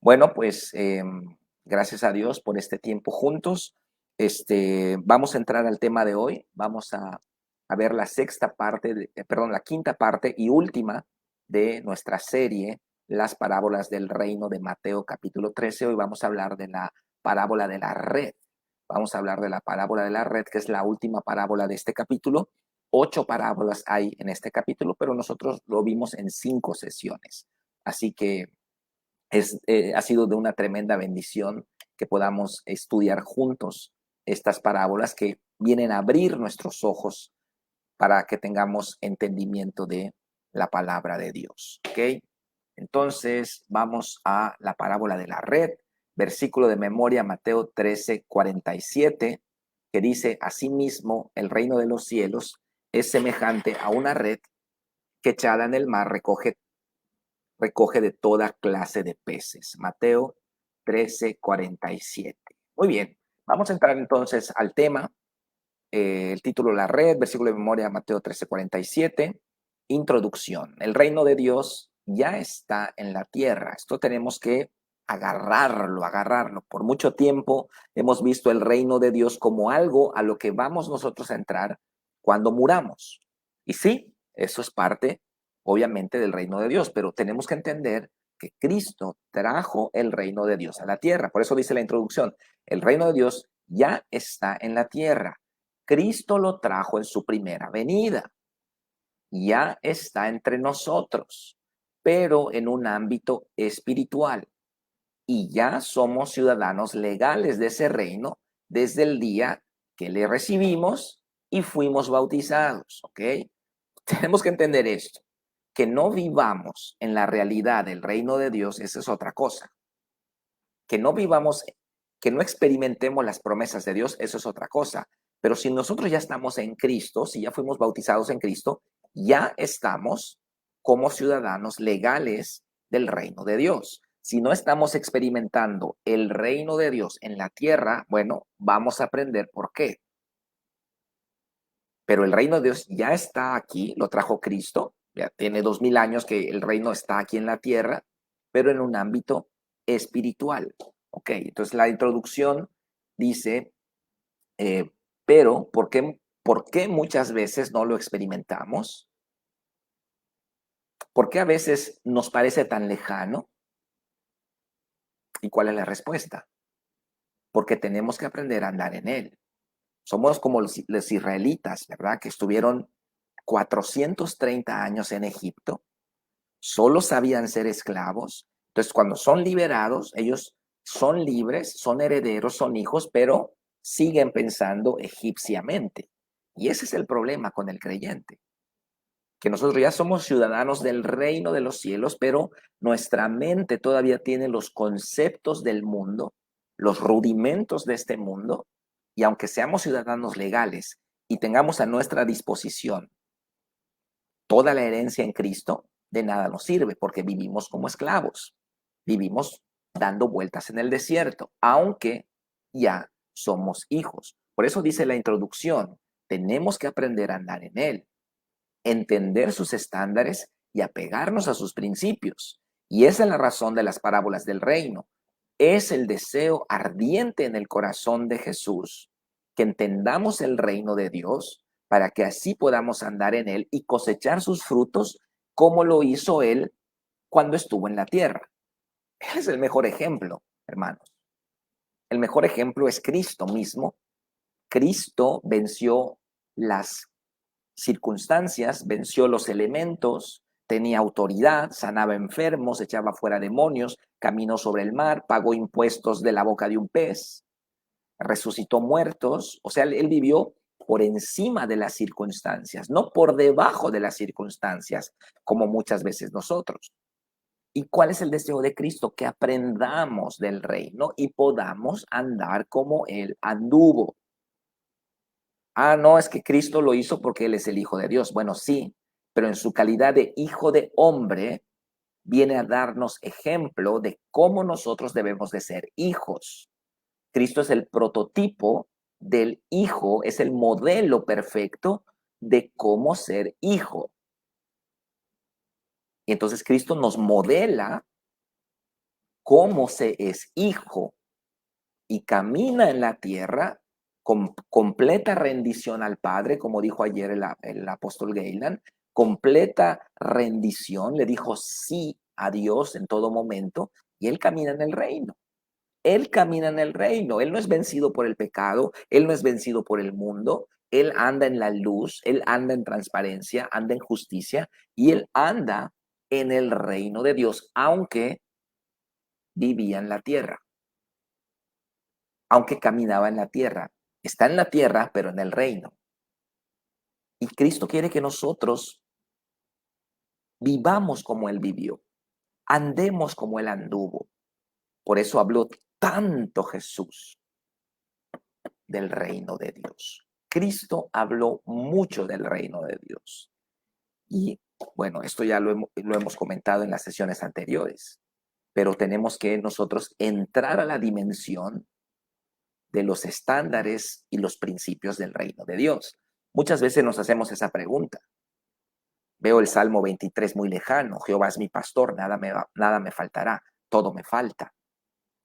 Bueno, pues gracias a Dios por este tiempo juntos. Vamos a entrar al tema de hoy. Vamos a ver la sexta parte, perdón, la quinta parte y última de nuestra serie, Las parábolas del reino de Mateo capítulo 13. Hoy vamos a hablar de la parábola de la red. Vamos a hablar de la parábola de la red, que es la última parábola de este capítulo. 8 parábolas hay en este capítulo, pero nosotros lo vimos en 5 sesiones. Así que ha sido de una tremenda bendición que podamos estudiar juntos estas parábolas que vienen a abrir nuestros ojos para que tengamos entendimiento de la palabra de Dios. ¿Ok? Entonces vamos a la parábola de la red, versículo de memoria Mateo 13:47, que dice: asimismo, el reino de los cielos es semejante a una red que echada en el mar recoge de toda clase de peces. Mateo 13:47. Muy bien, vamos a entrar entonces al tema. El título La red, versículo de memoria, Mateo 13:47. Introducción. El reino de Dios ya está en la tierra. Esto tenemos que agarrarlo. Por mucho tiempo hemos visto el reino de Dios como algo a lo que vamos nosotros a entrar cuando muramos. Y sí, eso es parte, obviamente, del reino de Dios, pero tenemos que entender que Cristo trajo el reino de Dios a la tierra. Por eso dice la introducción, el reino de Dios ya está en la tierra. Cristo lo trajo en su primera venida. Ya está entre nosotros, pero en un ámbito espiritual. Y ya somos ciudadanos legales de ese reino desde el día que le recibimos y fuimos bautizados, ¿ok? Tenemos que entender esto, que no vivamos en la realidad del reino de Dios, esa es otra cosa. Que no vivamos, que no experimentemos las promesas de Dios, eso es otra cosa. Pero si nosotros ya estamos en Cristo, si ya fuimos bautizados en Cristo, ya estamos como ciudadanos legales del reino de Dios. Si no estamos experimentando el reino de Dios en la tierra, bueno, vamos a aprender por qué. Pero el reino de Dios ya está aquí, lo trajo Cristo, ya tiene 2000 años que el reino está aquí en la tierra, pero en un ámbito espiritual. Ok, entonces la introducción dice, eh, pero ¿por qué muchas veces no lo experimentamos? ¿Por qué a veces nos parece tan lejano? ¿Y cuál es la respuesta? Porque tenemos que aprender a andar en él. Somos como los israelitas, ¿verdad? Que estuvieron 430 años en Egipto, solo sabían ser esclavos. Entonces, cuando son liberados, ellos son libres, son herederos, son hijos, pero siguen pensando egipciamente. Y ese es el problema con el creyente, que nosotros ya somos ciudadanos del reino de los cielos, pero nuestra mente todavía tiene los conceptos del mundo, los rudimentos de este mundo, y aunque seamos ciudadanos legales y tengamos a nuestra disposición toda la herencia en Cristo, de nada nos sirve porque vivimos como esclavos, vivimos dando vueltas en el desierto, aunque ya somos hijos. Por eso dice la introducción, tenemos que aprender a andar en él, entender sus estándares y apegarnos a sus principios. Y esa es la razón de las parábolas del reino. Es el deseo ardiente en el corazón de Jesús que entendamos el reino de Dios para que así podamos andar en él y cosechar sus frutos como lo hizo él cuando estuvo en la tierra. Él es el mejor ejemplo, hermanos. El mejor ejemplo es Cristo mismo. Cristo venció las circunstancias, venció los elementos, tenía autoridad, sanaba enfermos, echaba fuera demonios, caminó sobre el mar, pagó impuestos de la boca de un pez, resucitó muertos, o sea, él vivió por encima de las circunstancias, no por debajo de las circunstancias, como muchas veces nosotros. ¿Y cuál es el deseo de Cristo? Que aprendamos del reino y podamos andar como Él anduvo. Ah, no, es que Cristo lo hizo porque Él es el Hijo de Dios. Bueno, sí, pero en su calidad de Hijo de hombre, viene a darnos ejemplo de cómo nosotros debemos de ser hijos. Cristo es el prototipo del hijo, es el modelo perfecto de cómo ser hijo. Y entonces Cristo nos modela cómo se es hijo y camina en la tierra con completa rendición al Padre, como dijo ayer el apóstol Gailan, completa rendición, le dijo sí a Dios en todo momento, y él camina en el reino. Él camina en el reino, él no es vencido por el pecado, él no es vencido por el mundo, él anda en la luz, él anda en transparencia, anda en justicia y él anda en el reino de Dios, aunque vivía en la tierra, aunque caminaba en la tierra. Está en la tierra, pero en el reino. Y Cristo quiere que nosotros vivamos como Él vivió, andemos como Él anduvo. Por eso habló tanto Jesús del reino de Dios. Cristo habló mucho del reino de Dios. Y bueno, esto ya lo hemos comentado en las sesiones anteriores, pero tenemos que nosotros entrar a la dimensión de los estándares y los principios del reino de Dios. Muchas veces nos hacemos esa pregunta. Veo el Salmo 23 muy lejano. Jehová es mi pastor, nada me faltará, todo me falta.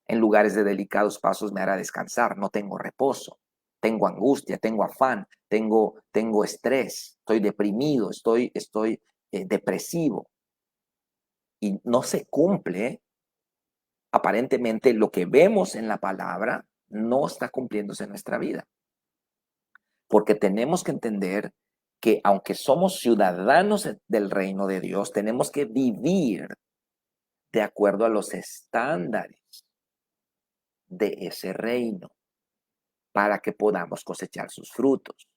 En lugares de delicados pasos me hará descansar, no tengo reposo. Tengo angustia, tengo afán, tengo estrés, estoy deprimido, estoy depresivo. Y no se cumple, aparentemente lo que vemos en la palabra no está cumpliéndose en nuestra vida. Porque tenemos que entender que aunque somos ciudadanos del reino de Dios, tenemos que vivir de acuerdo a los estándares de ese reino para que podamos cosechar sus frutos.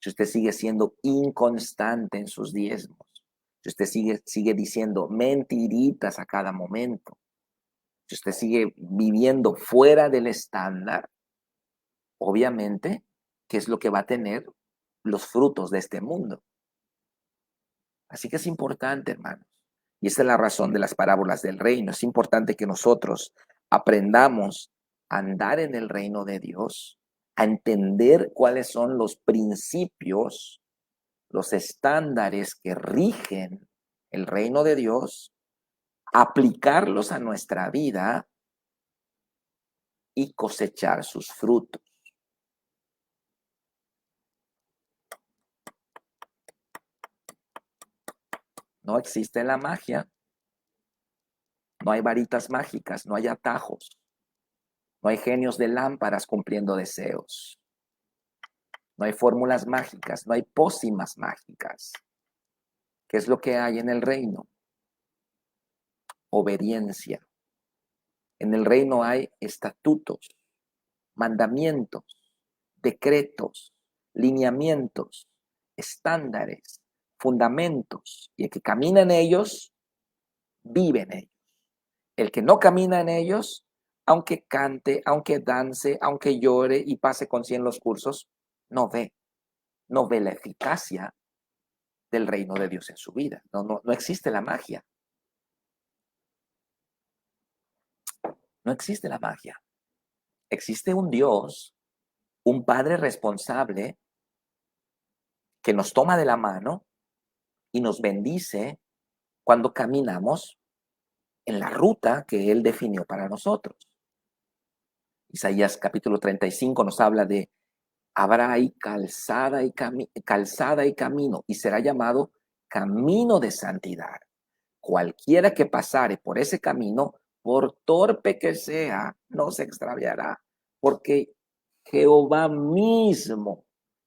Si usted sigue siendo inconstante en sus diezmos, si usted sigue diciendo mentiritas a cada momento, si usted sigue viviendo fuera del estándar, obviamente, ¿qué es lo que va a tener? Los frutos de este mundo. Así que es importante, hermanos. Y esa es la razón de las parábolas del reino. Es importante que nosotros aprendamos a andar en el reino de Dios, a entender cuáles son los principios, los estándares que rigen el reino de Dios, aplicarlos a nuestra vida y cosechar sus frutos. No existe la magia, no hay varitas mágicas, no hay atajos, no hay genios de lámparas cumpliendo deseos, no hay fórmulas mágicas, no hay pócimas mágicas. ¿Qué es lo que hay en el reino? Obediencia. En el reino hay estatutos, mandamientos, decretos, lineamientos, estándares, fundamentos, y el que camina en ellos, vive en ellos. El que no camina en ellos, aunque cante, aunque dance, aunque llore y pase con 100 los cursos, no ve la eficacia del reino de Dios en su vida. No existe la magia. No existe la magia. Existe un Dios, un Padre responsable que nos toma de la mano y nos bendice cuando caminamos en la ruta que Él definió para nosotros. Isaías capítulo 35 nos habla de habrá ahí calzada y camino, y será llamado camino de santidad. Cualquiera que pasare por ese camino, por torpe que sea, no se extraviará, porque Jehová mismo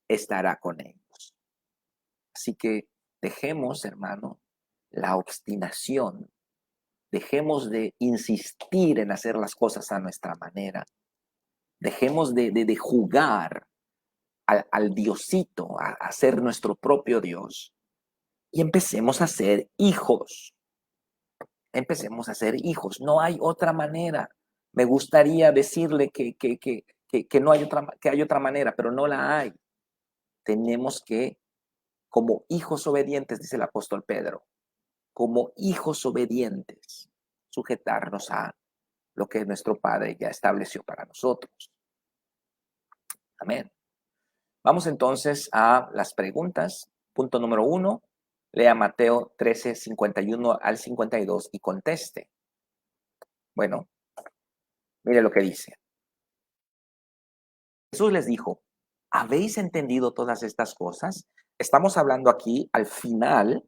estará con ellos. Así que dejemos, hermano, la obstinación, dejemos de insistir en hacer las cosas a nuestra manera, dejemos de jugar al Diosito, a ser nuestro propio Dios, y empecemos a ser hijos. Empecemos a ser hijos. No hay otra manera. Me gustaría decirle que no hay que hay otra manera, pero no la hay. Tenemos que, como hijos obedientes, dice el apóstol Pedro, como hijos obedientes, sujetarnos a lo que nuestro Padre ya estableció para nosotros. Amén. Vamos entonces a las preguntas. Punto número 1. Lea Mateo 13, 51 al 52 y conteste. Bueno, mire lo que dice. Jesús les dijo, ¿habéis entendido todas estas cosas? Estamos hablando aquí al final,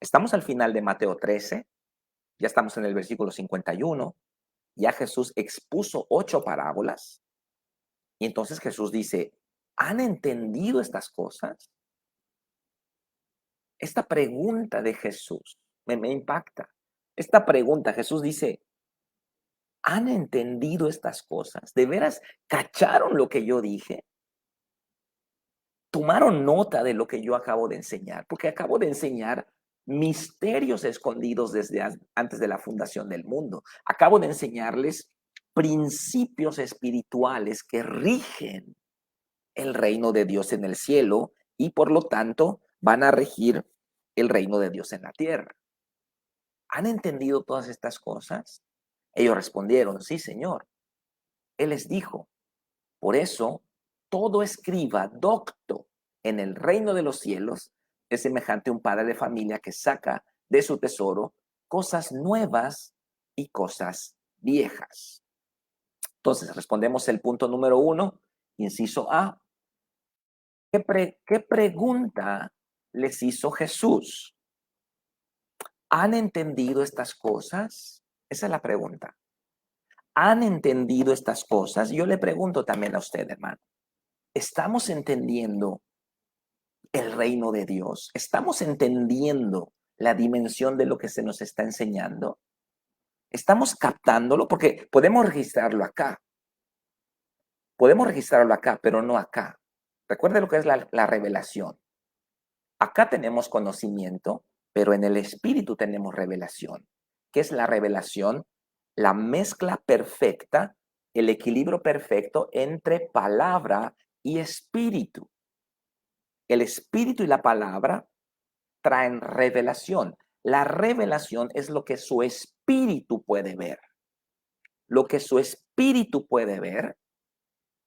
estamos al final de Mateo 13, ya estamos en el versículo 51, ya Jesús expuso 8 parábolas, y entonces Jesús dice, ¿han entendido estas cosas? Esta pregunta de Jesús me impacta. Esta pregunta, Jesús dice, ¿han entendido estas cosas? ¿De veras cacharon lo que yo dije? ¿Tomaron nota de lo que yo acabo de enseñar? Porque acabo de enseñar misterios escondidos desde antes de la fundación del mundo. Acabo de enseñarles principios espirituales que rigen el reino de Dios en el cielo y por lo tanto van a regir el reino de Dios en la tierra. ¿Han entendido todas estas cosas? Ellos respondieron, sí, Señor. Él les dijo, por eso todo escriba docto en el reino de los cielos es semejante a un padre de familia que saca de su tesoro cosas nuevas y cosas viejas. Entonces, respondemos el punto número 1, inciso A. ¿Qué pregunta les hizo Jesús? ¿Han entendido estas cosas? Esa es la pregunta. ¿Han entendido estas cosas? Yo le pregunto también a usted, hermano. ¿Estamos entendiendo el reino de Dios? ¿Estamos entendiendo la dimensión de lo que se nos está enseñando? ¿Estamos captándolo? Porque podemos registrarlo acá, pero no acá. Recuerde lo que es la revelación. Acá tenemos conocimiento, pero en el espíritu tenemos revelación. ¿Qué es la revelación? La mezcla perfecta, el equilibrio perfecto entre palabra y espíritu. El espíritu y la palabra traen revelación. La revelación es lo que su espíritu puede ver. Lo que su espíritu puede ver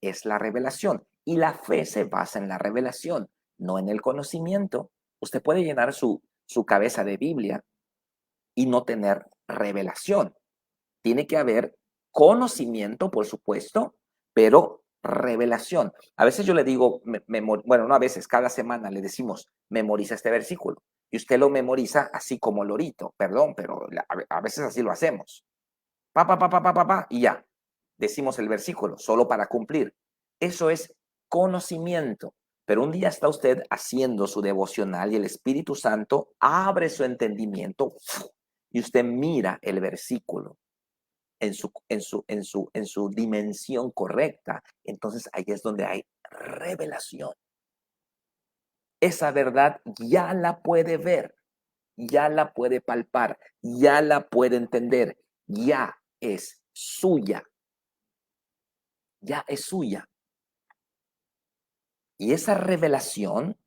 es la revelación. Y la fe se basa en la revelación, no en el conocimiento. Usted puede llenar su cabeza de Biblia y no tener revelación. Tiene que haber conocimiento, por supuesto, pero revelación. A veces yo le digo, bueno, no a veces, cada semana le decimos, memoriza este versículo. Y usted lo memoriza así como lorito, perdón, pero a veces así lo hacemos. Y ya, decimos el versículo, solo para cumplir. Eso es conocimiento. Pero un día está usted haciendo su devocional y el Espíritu Santo abre su entendimiento y usted mira el versículo en su dimensión correcta. Entonces ahí es donde hay revelación. Esa verdad ya la puede ver, ya la puede palpar, ya la puede entender, ya es suya. Ya es suya. Y esa revelación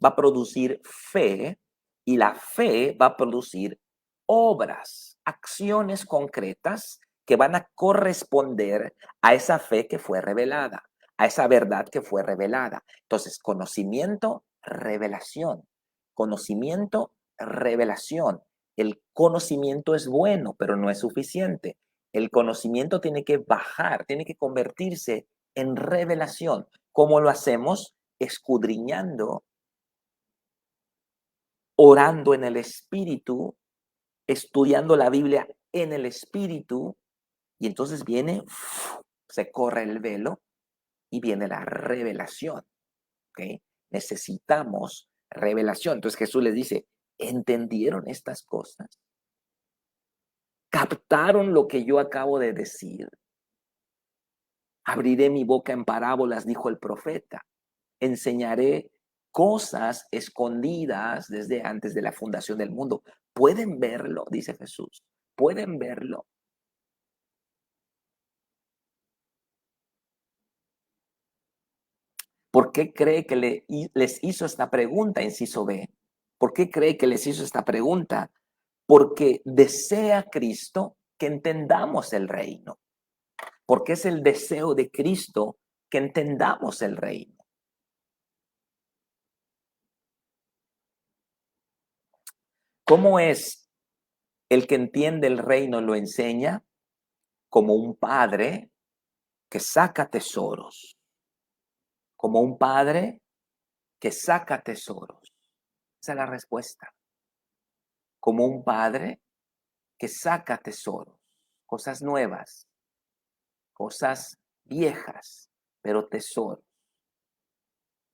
va a producir fe y la fe va a producir obras, acciones concretas que van a corresponder a esa fe que fue revelada, a esa verdad que fue revelada. Entonces, conocimiento, revelación. Conocimiento, revelación. El conocimiento es bueno, pero no es suficiente. El conocimiento tiene que bajar, tiene que convertirse en revelación. ¿Cómo lo hacemos? Escudriñando, orando en el Espíritu, estudiando la Biblia en el Espíritu, y entonces viene, se corre el velo y viene la revelación. ¿Ok? Necesitamos revelación. Entonces Jesús les dice, ¿entendieron estas cosas? ¿Captaron lo que yo acabo de decir? Abriré mi boca en parábolas, dijo el profeta. Enseñaré cosas escondidas desde antes de la fundación del mundo. ¿Pueden verlo? Dice Jesús. ¿Pueden verlo? ¿Por qué cree que les hizo esta pregunta, inciso B? ¿Por qué cree que les hizo esta pregunta? Porque desea Cristo que entendamos el reino. Porque es el deseo de Cristo que entendamos el reino. ¿Cómo es el que entiende el reino lo enseña? como un padre que saca tesoros, como un padre que saca tesoros. Esa es la respuesta. Como un padre que saca tesoros, cosas nuevas, cosas viejas, pero tesoros.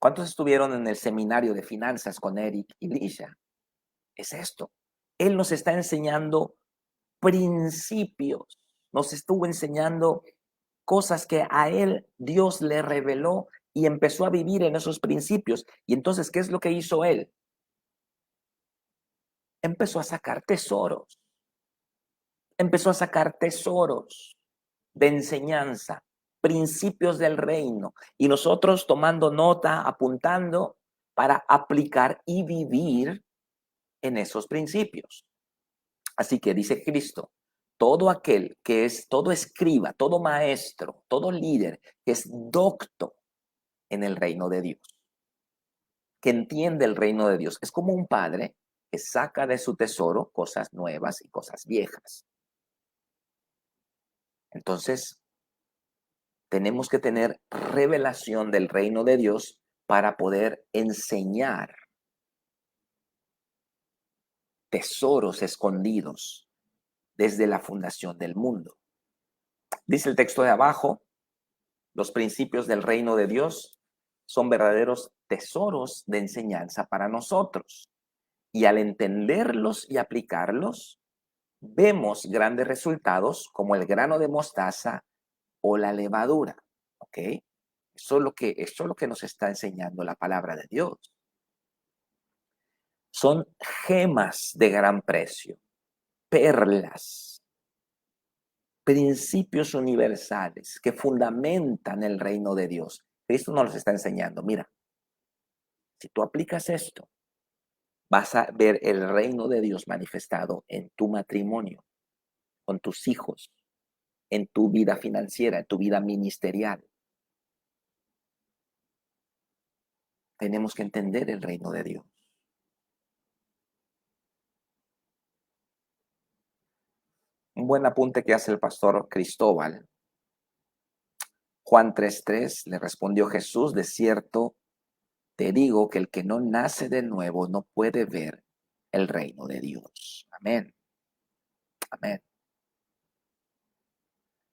¿Cuántos estuvieron en el seminario de finanzas con Eric y Lisha? Es esto. Él nos está enseñando principios, nos estuvo enseñando cosas que a él Dios le reveló y empezó a vivir en esos principios. Y entonces, ¿qué es lo que hizo él? Empezó a sacar tesoros, empezó a sacar tesoros de enseñanza, principios del reino. Y nosotros tomando nota, apuntando para aplicar y vivir en esos principios. Así que dice Cristo, todo aquel que es, todo escriba, todo maestro, todo líder que es docto en el reino de Dios, que entiende el reino de Dios, es como un padre que saca de su tesoro cosas nuevas y cosas viejas. Entonces, tenemos que tener revelación del reino de Dios para poder enseñar tesoros escondidos desde la fundación del mundo. Dice el texto de abajo, los principios del reino de Dios son verdaderos tesoros de enseñanza para nosotros. Y al entenderlos y aplicarlos, vemos grandes resultados como el grano de mostaza o la levadura. ¿Ok? Eso es lo que nos está enseñando la palabra de Dios. Son gemas de gran precio, perlas, principios universales que fundamentan el reino de Dios. Cristo nos los está enseñando. Mira, si tú aplicas esto, vas a ver el reino de Dios manifestado en tu matrimonio, con tus hijos, en tu vida financiera, en tu vida ministerial. Tenemos que entender el reino de Dios. Un buen apunte que hace el pastor Cristóbal. Juan 3:3 le respondió Jesús, de cierto te digo que el que no nace de nuevo no puede ver el reino de Dios. Amén. Amén.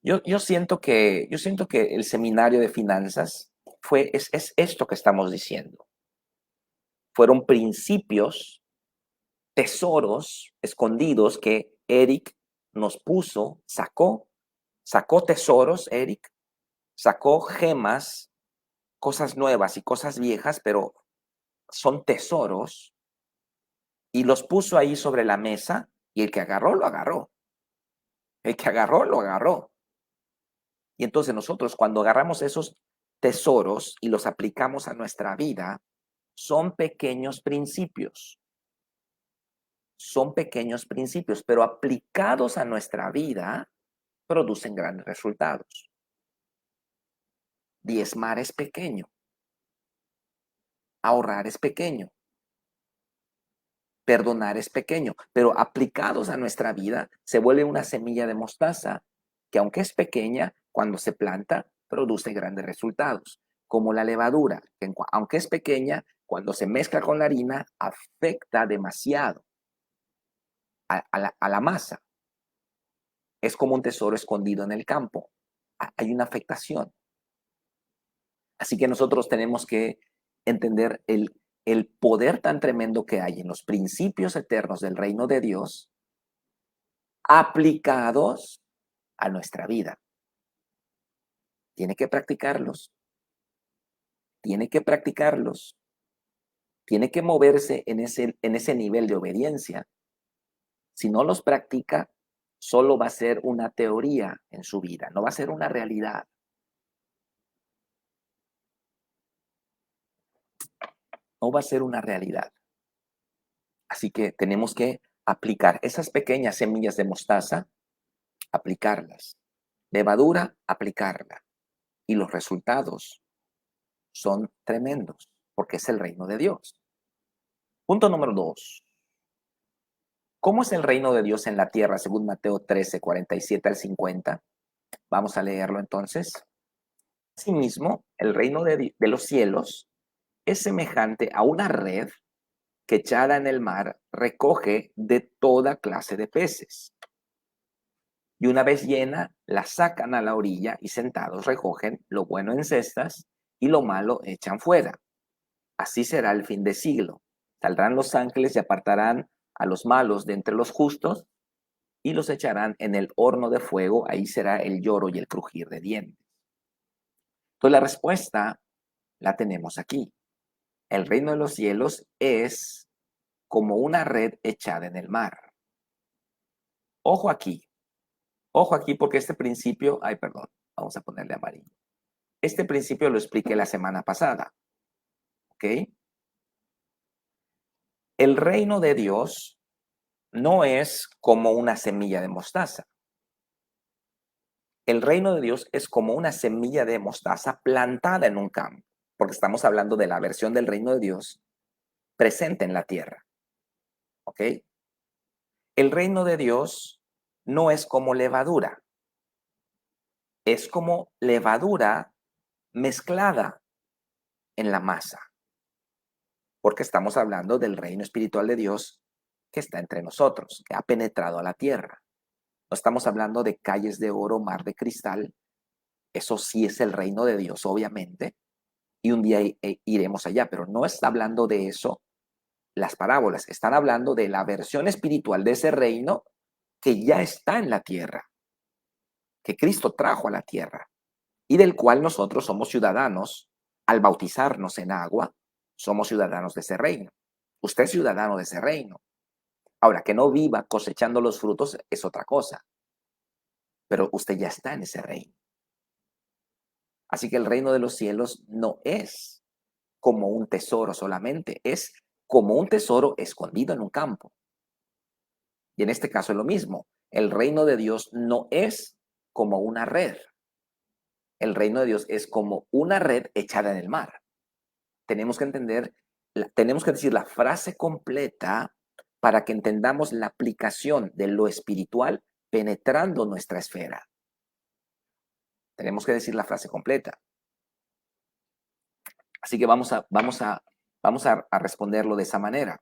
Yo siento que el seminario de finanzas es esto que estamos diciendo. Fueron principios, tesoros escondidos que Eric nos puso, sacó tesoros, Eric, sacó gemas, cosas nuevas y cosas viejas, pero son tesoros, y los puso ahí sobre la mesa, y el que agarró, lo agarró. El que agarró, lo agarró. Y entonces nosotros cuando agarramos esos tesoros y los aplicamos a nuestra vida, son pequeños principios. Son pequeños principios, pero aplicados a nuestra vida, producen grandes resultados. Diezmar es pequeño. Ahorrar es pequeño. Perdonar es pequeño, pero aplicados a nuestra vida se vuelve una semilla de mostaza que aunque es pequeña, cuando se planta, produce grandes resultados. Como la levadura, que aunque es pequeña, cuando se mezcla con la harina, afecta demasiado a la masa. Es como un tesoro escondido en el campo. Hay una afectación. Así que nosotros tenemos que entender el poder tan tremendo que hay en los principios eternos del reino de Dios aplicados a nuestra vida. Tiene que practicarlos, tiene que practicarlos, tiene que moverse en ese nivel de obediencia. Si no los practica, solo va a ser una teoría en su vida, no va a ser una realidad. No va a ser una realidad. Así que tenemos que aplicar esas pequeñas semillas de mostaza, aplicarlas. Levadura, aplicarla. Y los resultados son tremendos, porque es el reino de Dios. Punto número 2. ¿Cómo es el reino de Dios en la tierra según Mateo 13, 47 al 50? Vamos a leerlo entonces. Asimismo, el reino de los cielos es semejante a una red que echada en el mar recoge de toda clase de peces. Y una vez llena, la sacan a la orilla y sentados recogen lo bueno en cestas y lo malo echan fuera. Así será el fin de siglo. Saldrán los ángeles y apartarán a los malos de entre los justos y los echarán en el horno de fuego. Ahí será el lloro y el crujir de dientes. Entonces la respuesta la tenemos aquí. El reino de los cielos es como una red echada en el mar. Ojo aquí porque este principio, vamos a ponerle amarillo. Este principio lo expliqué la semana pasada, ¿ok? El reino de Dios no es como una semilla de mostaza. El reino de Dios es como una semilla de mostaza plantada en un campo, porque estamos hablando de la versión del reino de Dios presente en la tierra, ¿ok? El reino de Dios no es como levadura, es como levadura mezclada en la masa, porque estamos hablando del reino espiritual de Dios que está entre nosotros, que ha penetrado a la tierra. No estamos hablando de calles de oro, mar de cristal. Eso sí es el reino de Dios, obviamente, y un día iremos allá, pero no está hablando de eso las parábolas. Están hablando de la versión espiritual de ese reino que ya está en la tierra, que Cristo trajo a la tierra y del cual nosotros somos ciudadanos. Al bautizarnos en agua, somos ciudadanos de ese reino. Usted es ciudadano de ese reino. Ahora, que no viva cosechando los frutos es otra cosa, pero usted ya está en ese reino. Así que el reino de los cielos no es como un tesoro solamente, es como un tesoro escondido en un campo. Y en este caso es lo mismo. El reino de Dios no es como una red. El reino de Dios es como una red echada en el mar. Tenemos que entender, tenemos que decir la frase completa para que entendamos la aplicación de lo espiritual penetrando nuestra esfera. Tenemos que decir la frase completa. Así que vamos a responderlo de esa manera.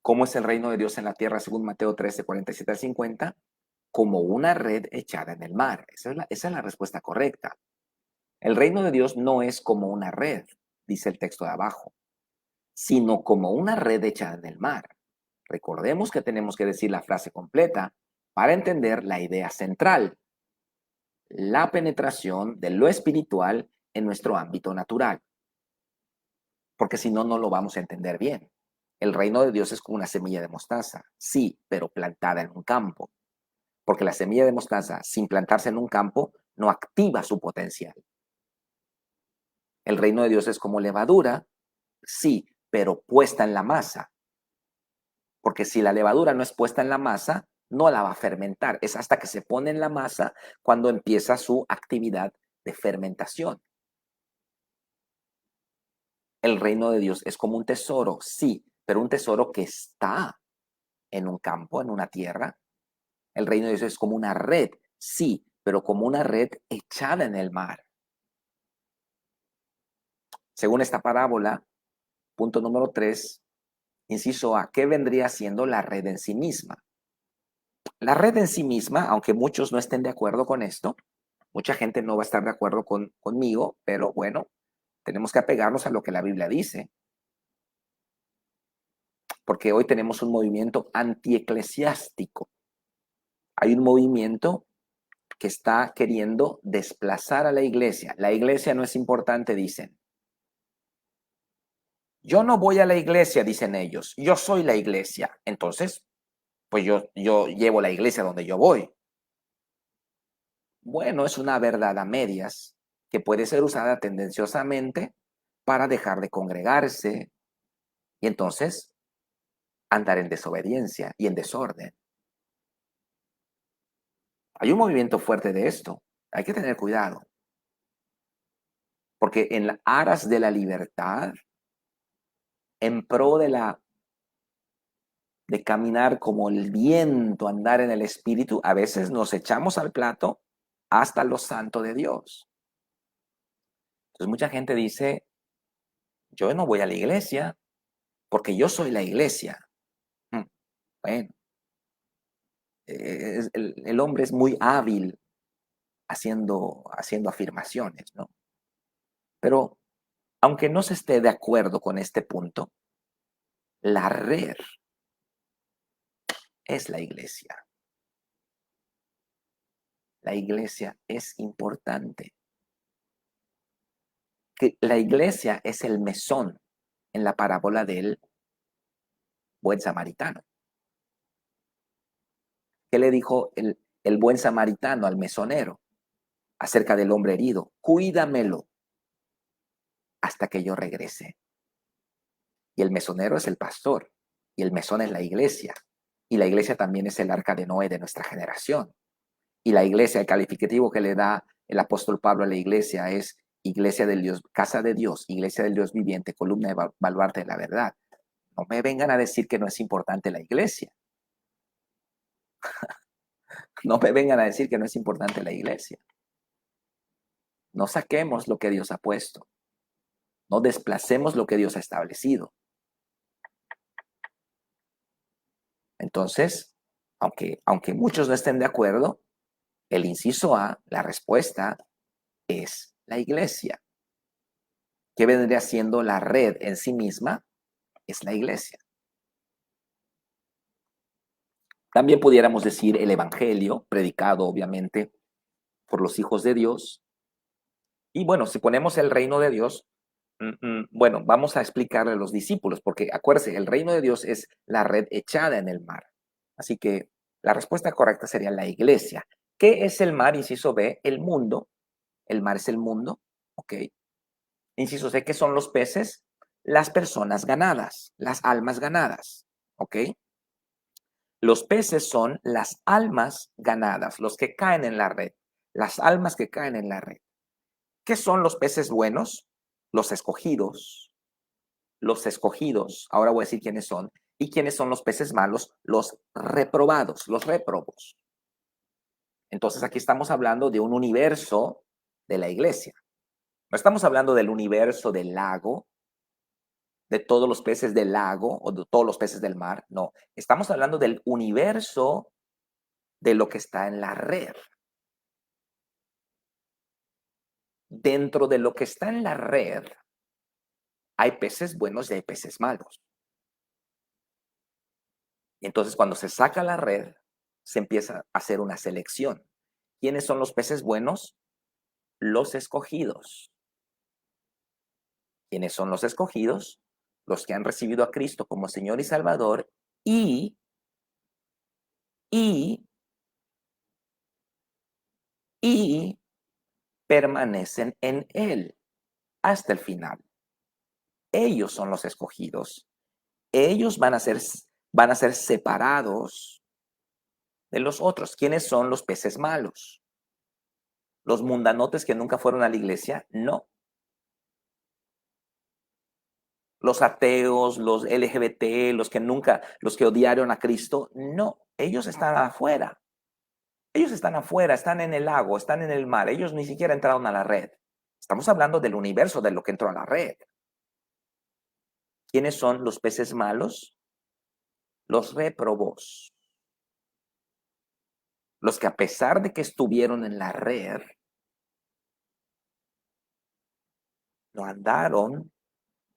¿Cómo es el reino de Dios en la tierra según Mateo 13, 47 al 50? Como una red echada en el mar. Esa es la respuesta correcta. El reino de Dios no es como una red, dice el texto de abajo, sino como una red echada en el mar. Recordemos que tenemos que decir la frase completa para entender la idea central, la penetración de lo espiritual en nuestro ámbito natural. Porque si no, no lo vamos a entender bien. El reino de Dios es como una semilla de mostaza, sí, pero plantada en un campo. Porque la semilla de mostaza, sin plantarse en un campo, no activa su potencial. El reino de Dios es como levadura, sí, pero puesta en la masa. Porque si la levadura no es puesta en la masa, no la va a fermentar. Es hasta que se pone en la masa cuando empieza su actividad de fermentación. El reino de Dios es como un tesoro, sí, pero un tesoro que está en un campo, en una tierra. El reino de Dios es como una red, sí, pero como una red echada en el mar. Según esta parábola, punto número 3, inciso A, ¿qué vendría siendo la red en sí misma? La red en sí misma, aunque muchos no estén de acuerdo con esto, mucha gente no va a estar de acuerdo conmigo, pero bueno, tenemos que apegarnos a lo que la Biblia dice, porque hoy tenemos un movimiento antieclesiástico. Hay un movimiento que está queriendo desplazar a la iglesia. La iglesia no es importante, dicen. Yo no voy a la iglesia, dicen ellos. Yo soy la iglesia. Entonces, pues yo llevo la iglesia donde yo voy. Bueno, es una verdad a medias que puede ser usada tendenciosamente para dejar de congregarse y entonces andar en desobediencia y en desorden. Hay un movimiento fuerte de esto. Hay que tener cuidado. Porque en las aras de la libertad, en pro de caminar como el viento, andar en el espíritu, a veces nos echamos al plato hasta lo santo de Dios. Entonces mucha gente dice, yo no voy a la iglesia porque yo soy la iglesia. Mm, Bueno, el hombre es muy hábil haciendo afirmaciones, ¿no? Pero aunque no se esté de acuerdo con este punto, la red es la iglesia. La iglesia es importante. Que la iglesia es el mesón en la parábola del buen samaritano. ¿Qué le dijo el buen samaritano al mesonero acerca del hombre herido? Cuídamelo hasta que yo regrese. Y el mesonero es el pastor, y el mesón es la iglesia, y la iglesia también es el arca de Noé de nuestra generación. Y la iglesia, el calificativo que le da el apóstol Pablo a la iglesia es iglesia del Dios, casa de Dios, iglesia del Dios viviente, columna de baluarte de la verdad. No me vengan a decir que no es importante la iglesia. No me vengan a decir que no es importante la iglesia. No saquemos lo que Dios ha puesto. No desplacemos lo que Dios ha establecido. Entonces, aunque muchos no estén de acuerdo, el inciso A, la respuesta es la iglesia. ¿Qué vendría siendo la red en sí misma? Es la iglesia. También pudiéramos decir el evangelio, predicado obviamente por los hijos de Dios. Y bueno, si ponemos el reino de Dios, bueno, vamos a explicarle a los discípulos, porque acuérdense, el reino de Dios es la red echada en el mar. Así que la respuesta correcta sería la iglesia. ¿Qué es el mar? Inciso B, el mundo. El mar es el mundo, ¿ok? Inciso C, ¿qué son los peces? Las personas ganadas, las almas ganadas, ¿ok? Los peces son las almas ganadas, los que caen en la red, las almas que caen en la red. ¿Qué son los peces buenos? Los escogidos. Los escogidos, ahora voy a decir quiénes son. ¿Y quiénes son los peces malos? Los reprobados, los réprobos. Entonces aquí estamos hablando de un universo de la iglesia. No estamos hablando del universo del lago, de todos los peces del lago o de todos los peces del mar. No, estamos hablando del universo de lo que está en la red. Dentro de lo que está en la red hay peces buenos y hay peces malos. Y entonces cuando se saca la red, se empieza a hacer una selección. ¿Quiénes son los peces buenos? Los escogidos. ¿Quiénes son los escogidos? Los que han recibido a Cristo como Señor y Salvador y, y, y permanecen en Él hasta el final. Ellos son los escogidos. Ellos van a ser separados de los otros. ¿Quiénes son los peces malos? ¿Los mundanotes que nunca fueron a la iglesia? No. Los ateos, los LGBT, los que odiaron a Cristo, no. Ellos están afuera. Ellos están afuera, están en el lago, están en el mar. Ellos ni siquiera entraron a la red. Estamos hablando del universo, de lo que entró a la red. ¿Quiénes son los peces malos? Los réprobos. Los que a pesar de que estuvieron en la red, no andaron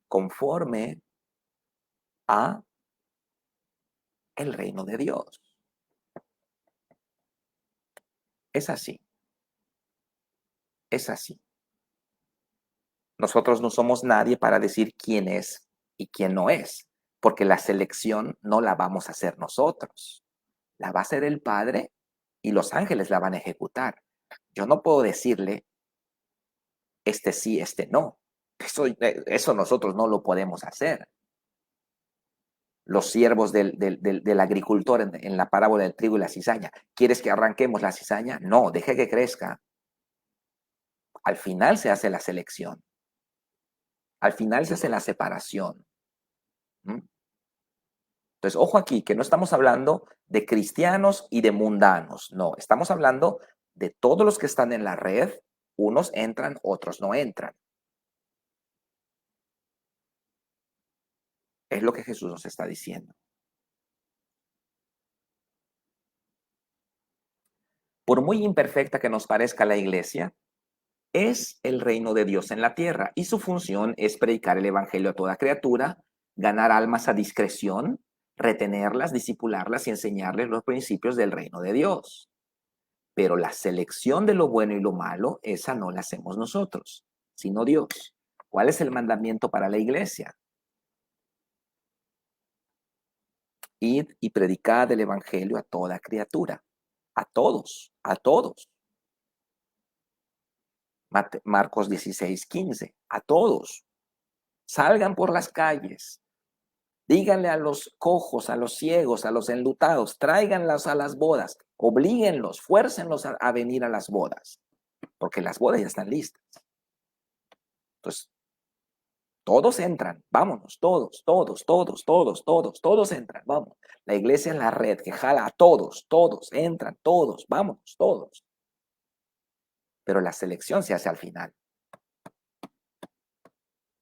conforme a el reino de Dios. Es así, es así. Nosotros no somos nadie para decir quién es y quién no es, porque la selección no la vamos a hacer nosotros. La va a hacer el Padre y los ángeles la van a ejecutar. Yo no puedo decirle, este sí, este no. Eso nosotros no lo podemos hacer. Los siervos del agricultor en la parábola del trigo y la cizaña. ¿Quieres que arranquemos la cizaña? No, deje que crezca. Al final se hace la selección. Al final se hace la separación. ¿Mm? Entonces, ojo aquí, que no estamos hablando de cristianos y de mundanos. No, estamos hablando de todos los que están en la red, unos entran, otros no entran. Es lo que Jesús nos está diciendo. Por muy imperfecta que nos parezca la iglesia, es el reino de Dios en la tierra y su función es predicar el evangelio a toda criatura, ganar almas a discreción, retenerlas, disipularlas y enseñarles los principios del reino de Dios. Pero la selección de lo bueno y lo malo, esa no la hacemos nosotros, sino Dios. ¿Cuál es el mandamiento para la iglesia? Id y predicad el evangelio a toda criatura, a todos, a todos. Marcos 16:15, a todos. Salgan por las calles, díganle a los cojos, a los ciegos, a los enlutados, tráiganlos a las bodas, oblíguenlos, fuércenlos a venir a las bodas, porque las bodas ya están listas. Entonces, todos entran, vámonos, todos, todos, todos, todos, todos, todos entran, vamos. La iglesia es la red que jala a todos, todos, entran, todos, vámonos, todos. Pero la selección se hace al final.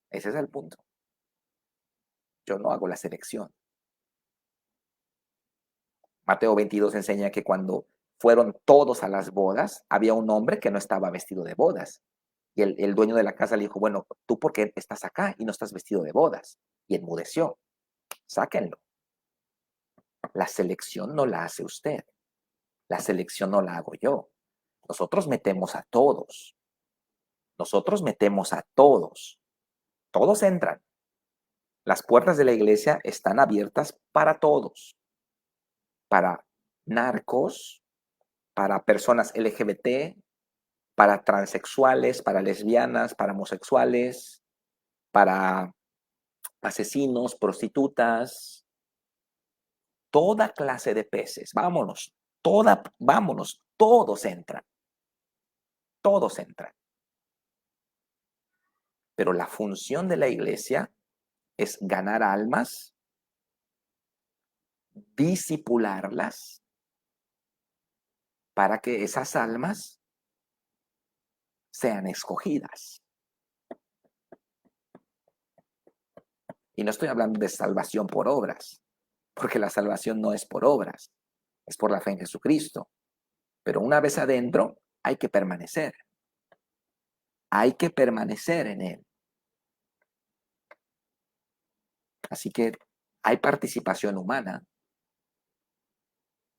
Ese es el punto. Yo no hago la selección. Mateo 22 enseña que cuando fueron todos a las bodas, había un hombre que no estaba vestido de bodas. Y el dueño de la casa le dijo, bueno, ¿tú por qué estás acá y no estás vestido de bodas? Y enmudeció. Sáquenlo. La selección no la hace usted. La selección no la hago yo. Nosotros metemos a todos. Nosotros metemos a todos. Todos entran. Las puertas de la iglesia están abiertas para todos. Para narcos, para personas LGBT, para transexuales, para lesbianas, para homosexuales, para asesinos, prostitutas, toda clase de peces. Vámonos, vámonos, todos entran. Todos entran. Pero la función de la iglesia es ganar almas, disipularlas, para que esas almas sean escogidas. Y no estoy hablando de salvación por obras, porque la salvación no es por obras, es por la fe en Jesucristo. Pero una vez adentro, hay que permanecer. Hay que permanecer en Él. Así que hay participación humana.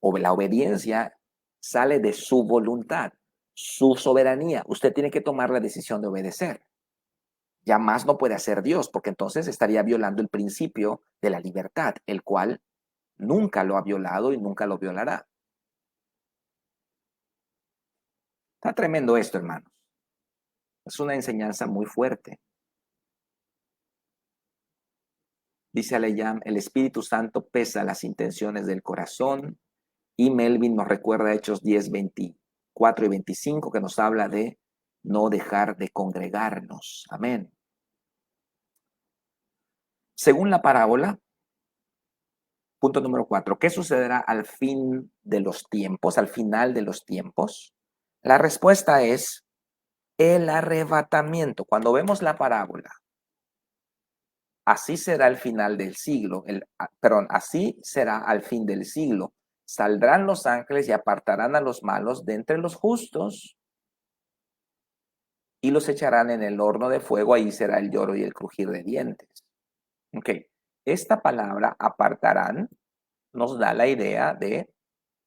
O la obediencia sale de su voluntad, su soberanía. Usted tiene que tomar la decisión de obedecer. Ya más no puede hacer Dios, porque entonces estaría violando el principio de la libertad, el cual nunca lo ha violado y nunca lo violará. Está tremendo esto, hermanos. Es una enseñanza muy fuerte. Dice Aleyam, el Espíritu Santo pesa las intenciones del corazón. Y Melvin nos recuerda Hechos 10, 24 y 25, que nos habla de no dejar de congregarnos. Amén. Según la parábola, punto número 4, ¿qué sucederá al fin de los tiempos, al final de los tiempos? La respuesta es el arrebatamiento. Cuando vemos la parábola, así será el final del siglo, así será al fin del siglo. Saldrán los ángeles y apartarán a los malos de entre los justos y los echarán en el horno de fuego, ahí será el lloro y el crujir de dientes. Ok, esta palabra apartarán nos da la idea de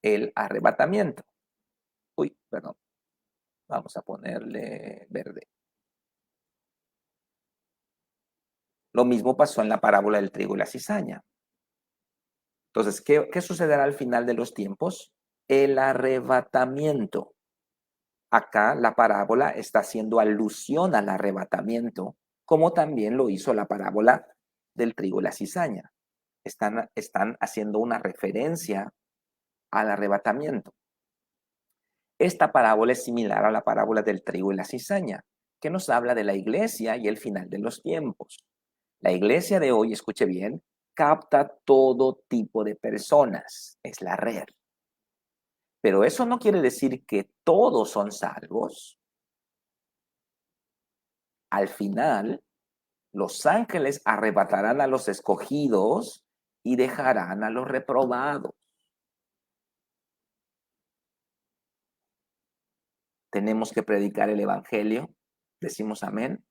el arrebatamiento. Uy, perdón, vamos a ponerle verde. Lo mismo pasó en la parábola del trigo y la cizaña. Entonces, ¿qué sucederá al final de los tiempos? El arrebatamiento. Acá la parábola está haciendo alusión al arrebatamiento, como también lo hizo la parábola del trigo y la cizaña. Están haciendo una referencia al arrebatamiento. Esta parábola es similar a la parábola del trigo y la cizaña, que nos habla de la iglesia y el final de los tiempos. La iglesia de hoy, escuche bien, capta todo tipo de personas, es la red. Pero eso no quiere decir que todos son salvos. Al final, los ángeles arrebatarán a los escogidos y dejarán a los reprobados. Tenemos que predicar el evangelio. ¿Decimos amén?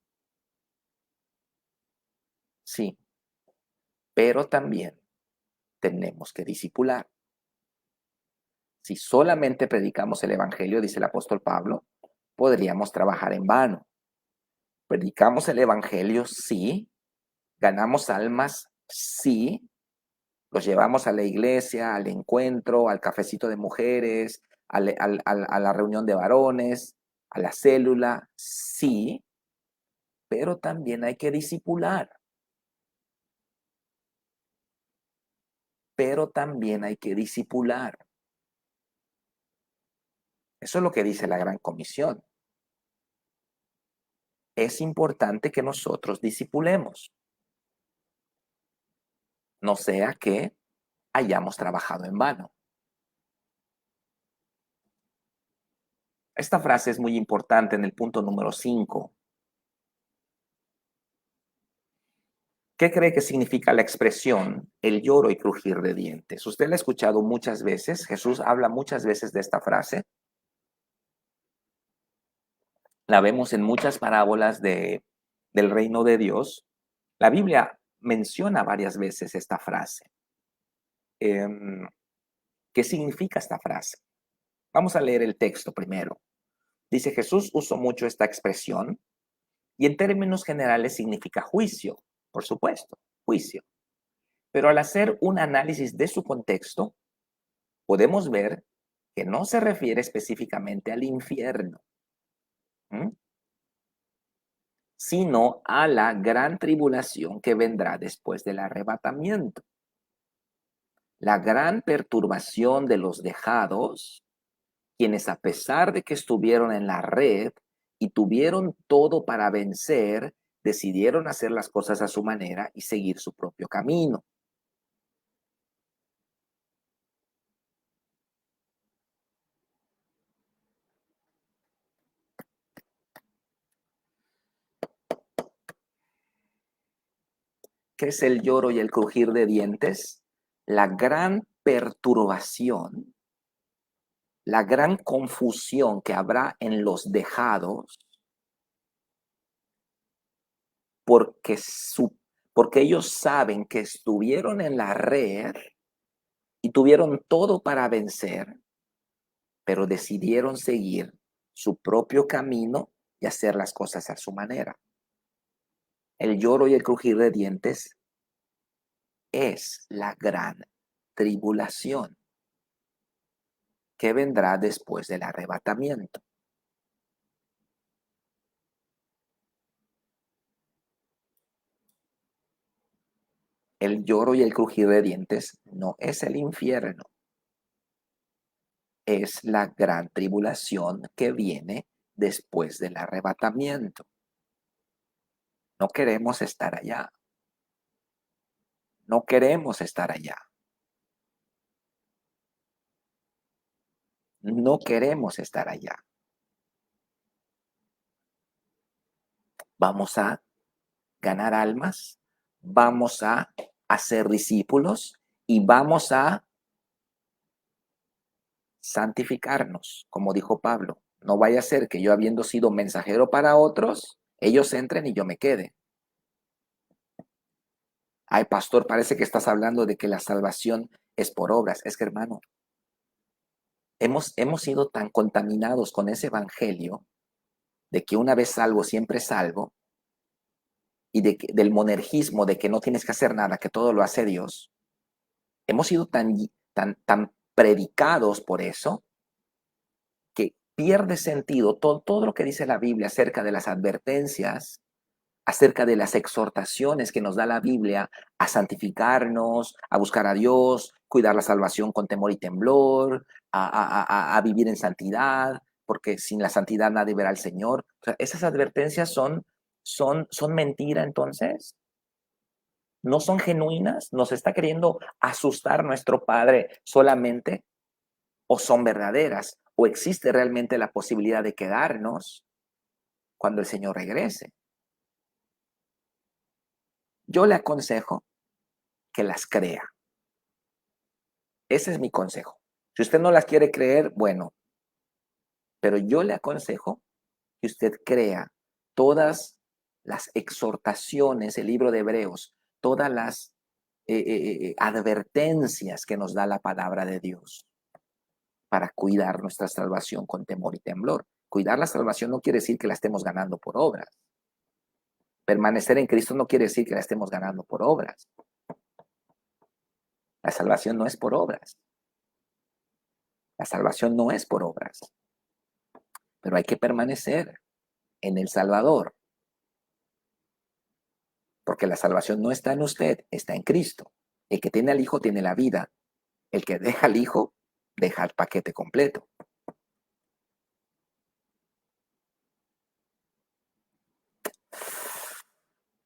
Sí, pero también tenemos que discipular. Si solamente predicamos el evangelio, dice el apóstol Pablo, podríamos trabajar en vano. Predicamos el evangelio, sí. Ganamos almas, sí. Los llevamos a la iglesia, al encuentro, al cafecito de mujeres, a la reunión de varones, a la célula, sí, pero también hay que discipular, pero también hay que discipular. Eso es lo que dice la Gran Comisión. Es importante que nosotros discipulemos, no sea que hayamos trabajado en vano. Esta frase es muy importante en el punto número 5. ¿Qué cree que significa la expresión el lloro y crujir de dientes? Usted la ha escuchado muchas veces. Jesús habla muchas veces de esta frase. La vemos en muchas parábolas del reino de Dios. La Biblia menciona varias veces esta frase. ¿Qué significa esta frase? Vamos a leer el texto primero. Dice, Jesús usó mucho esta expresión y en términos generales significa juicio, por supuesto, juicio. Pero al hacer un análisis de su contexto, podemos ver que no se refiere específicamente al infierno, ¿m? Sino a la gran tribulación que vendrá después del arrebatamiento. La gran perturbación de los dejados, quienes a pesar de que estuvieron en la red y tuvieron todo para vencer, decidieron hacer las cosas a su manera y seguir su propio camino. ¿Qué es el lloro y el crujir de dientes? La gran perturbación, la gran confusión que habrá en los dejados porque, porque ellos saben que estuvieron en la red y tuvieron todo para vencer, pero decidieron seguir su propio camino y hacer las cosas a su manera. El lloro y el crujir de dientes es la gran tribulación que vendrá después del arrebatamiento. El lloro y el crujir de dientes no es el infierno, es la gran tribulación que viene después del arrebatamiento. No queremos estar allá. No queremos estar allá. No queremos estar allá. Vamos a ganar almas, vamos a hacer discípulos y vamos a santificarnos, como dijo Pablo. No vaya a ser que yo, habiendo sido mensajero para otros, ellos entren y yo me quede. Ay, pastor, parece que estás hablando de que la salvación es por obras. Es que, hermano, hemos sido tan contaminados con ese evangelio de que una vez salvo, siempre salvo, y del monergismo de que no tienes que hacer nada, que todo lo hace Dios. Hemos sido tan predicados por eso que pierde sentido todo lo que dice la Biblia acerca de las advertencias, acerca de las exhortaciones que nos da la Biblia a santificarnos, a buscar a Dios, cuidar la salvación con temor y temblor, a vivir en santidad, porque sin la santidad nadie verá al Señor. O sea, esas advertencias son mentira entonces. No son genuinas, nos está queriendo asustar nuestro Padre solamente. o son verdaderas, o existe realmente la posibilidad de quedarnos cuando el Señor regrese. Yo le aconsejo que las crea. Ese es mi consejo. Si usted no las quiere creer, bueno, pero yo le aconsejo que usted crea todas las exhortaciones, el libro de Hebreos, todas las advertencias que nos da la palabra de Dios para cuidar nuestra salvación con temor y temblor. Cuidar la salvación no quiere decir que la estemos ganando por obras. Permanecer en Cristo no quiere decir que la estemos ganando por obras. La salvación no es por obras. La salvación no es por obras. Pero hay que permanecer en el Salvador. Porque la salvación no está en usted, está en Cristo. El que tiene al Hijo tiene la vida. El que deja al Hijo, deja el paquete completo.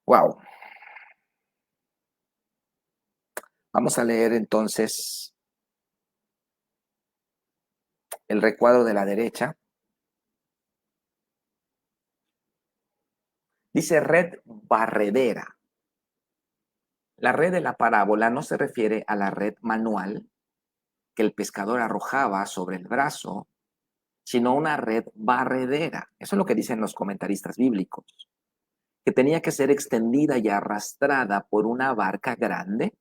Wow. Vamos a leer entonces el recuadro de la derecha. Dice red barredera. La red de la parábola no se refiere a la red manual que el pescador arrojaba sobre el brazo, sino una red barredera. Eso es lo que dicen los comentaristas bíblicos, que tenía que ser extendida y arrastrada por una barca grande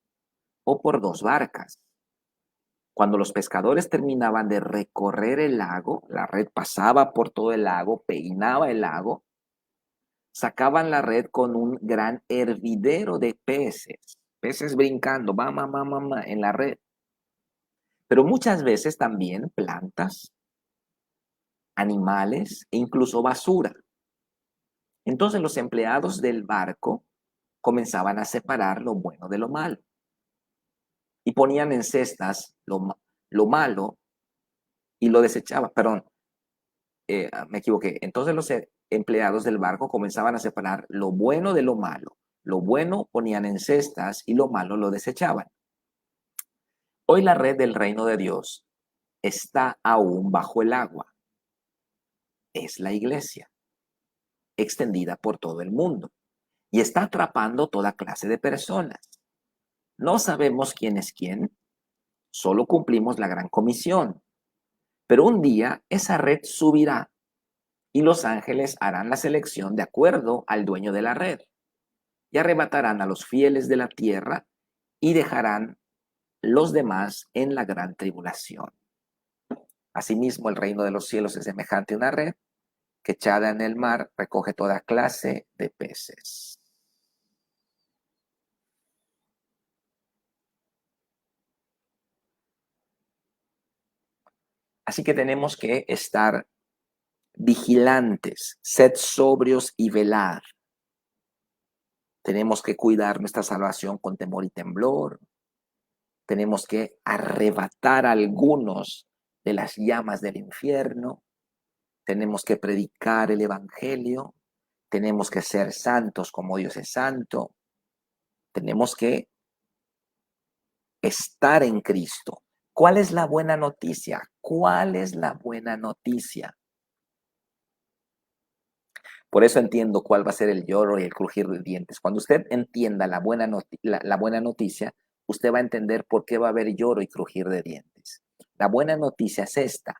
o por dos barcas. Cuando los pescadores terminaban de recorrer el lago, la red pasaba por todo el lago, peinaba el lago, sacaban la red con un gran hervidero de peces, peces brincando, en la red. Pero muchas veces también plantas, animales e incluso basura. Entonces los empleados del barco comenzaban a separar lo bueno de lo malo y ponían en cestas lo malo y lo desechaban. Perdón, me equivoqué. Entonces los empleados del barco comenzaban a separar lo bueno de lo malo. Lo bueno ponían en cestas y lo malo lo desechaban. Hoy la red del reino de Dios está aún bajo el agua. Es la iglesia, extendida por todo el mundo, y está atrapando toda clase de personas. No sabemos quién es quién, solo cumplimos la gran comisión. Pero un día esa red subirá y los ángeles harán la selección de acuerdo al dueño de la red y arrebatarán a los fieles de la tierra y dejarán los demás en la gran tribulación. Asimismo, el reino de los cielos es semejante a una red que echada en el mar recoge toda clase de peces. Así que tenemos que estar vigilantes, sed sobrios y velad. Tenemos que cuidar nuestra salvación con temor y temblor. Tenemos que arrebatar a algunos de las llamas del infierno. Tenemos que predicar el evangelio. Tenemos que ser santos como Dios es santo. Tenemos que estar en Cristo. ¿Cuál es la buena noticia? ¿Cuál es la buena noticia? Por eso entiendo cuál va a ser el lloro y el crujir de dientes. Cuando usted entienda la buena noticia, usted va a entender por qué va a haber lloro y crujir de dientes. La buena noticia es esta.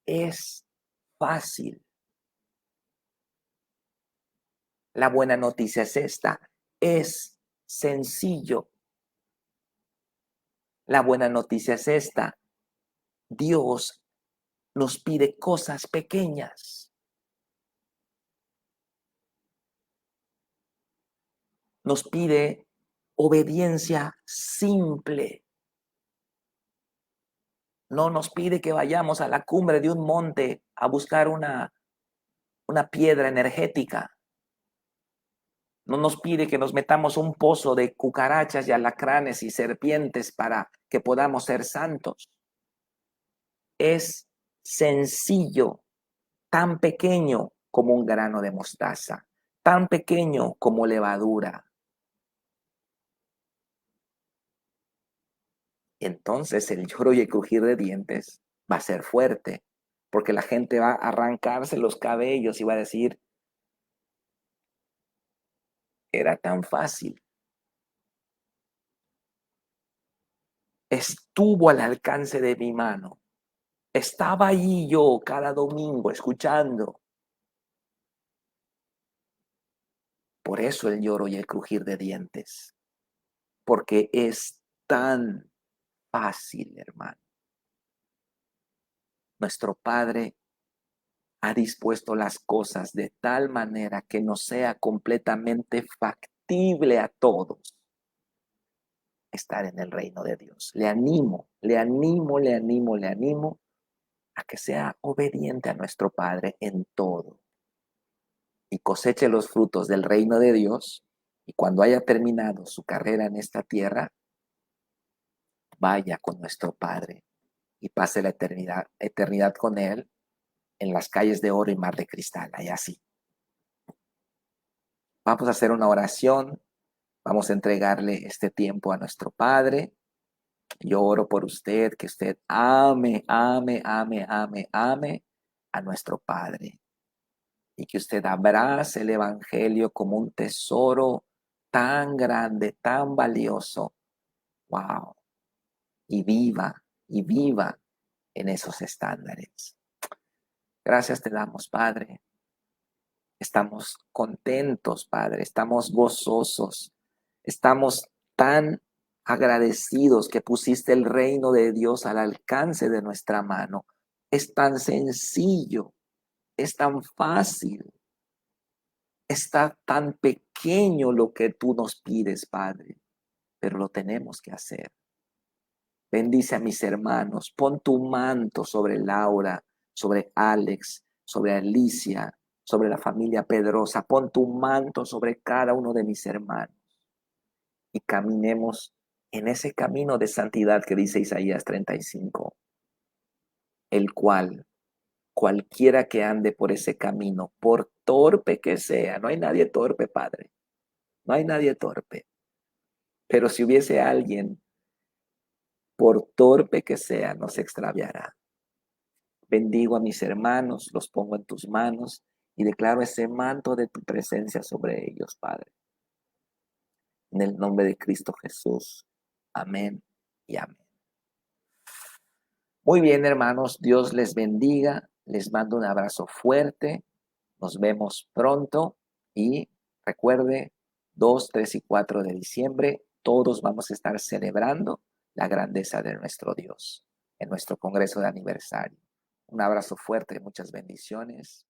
Es fácil. La buena noticia es esta. Es sencillo. La buena noticia es esta. Dios nos pide cosas pequeñas. Nos pide obediencia simple. No nos pide que vayamos a la cumbre de un monte a buscar una piedra energética. No nos pide que nos metamos un pozo de cucarachas y alacranes y serpientes para que podamos ser santos. Es sencillo, tan pequeño como un grano de mostaza, tan pequeño como levadura. Entonces el lloro y el crujir de dientes va a ser fuerte, porque la gente va a arrancarse los cabellos y va a decir, era tan fácil, estuvo al alcance de mi mano, estaba allí yo cada domingo escuchando. Por eso el lloro y el crujir de dientes, porque es tan fácil, hermano. Nuestro Padre ha dispuesto las cosas de tal manera que nos sea completamente factible a todos estar en el reino de Dios. Le animo, le animo, le animo, le animo a que sea obediente a nuestro Padre en todo y coseche los frutos del reino de Dios, y cuando haya terminado su carrera en esta tierra, vaya con nuestro Padre y pase la eternidad con Él en las calles de oro y mar de cristal, allá sí. Vamos a hacer una oración, vamos a entregarle este tiempo a nuestro Padre. Yo oro por usted, que usted ame, ame, ame, ame, ame a nuestro Padre, y que usted abrace el Evangelio como un tesoro tan grande, tan valioso. Wow. Y viva en esos estándares. Gracias te damos, Padre. Estamos contentos, Padre. Estamos gozosos. Estamos tan agradecidos que pusiste el reino de Dios al alcance de nuestra mano. Es tan sencillo, es tan fácil, está tan pequeño lo que tú nos pides, Padre, pero lo tenemos que hacer. Bendice a mis hermanos, pon tu manto sobre Laura, sobre Alex, sobre Alicia, sobre la familia Pedrosa, pon tu manto sobre cada uno de mis hermanos y caminemos en ese camino de santidad que dice Isaías 35, el cual cualquiera que ande por ese camino, por torpe que sea, no hay nadie torpe, Padre, no hay nadie torpe, pero si hubiese alguien, por torpe que sea, no se extraviará. Bendigo a mis hermanos, los pongo en tus manos y declaro ese manto de tu presencia sobre ellos, Padre. En el nombre de Cristo Jesús. Amén y amén. Muy bien, hermanos, Dios les bendiga. Les mando un abrazo fuerte. Nos vemos pronto y recuerde, 2, 3 y 4 de diciembre, todos vamos a estar celebrando la grandeza de nuestro Dios en nuestro Congreso de aniversario. Un abrazo fuerte, muchas bendiciones.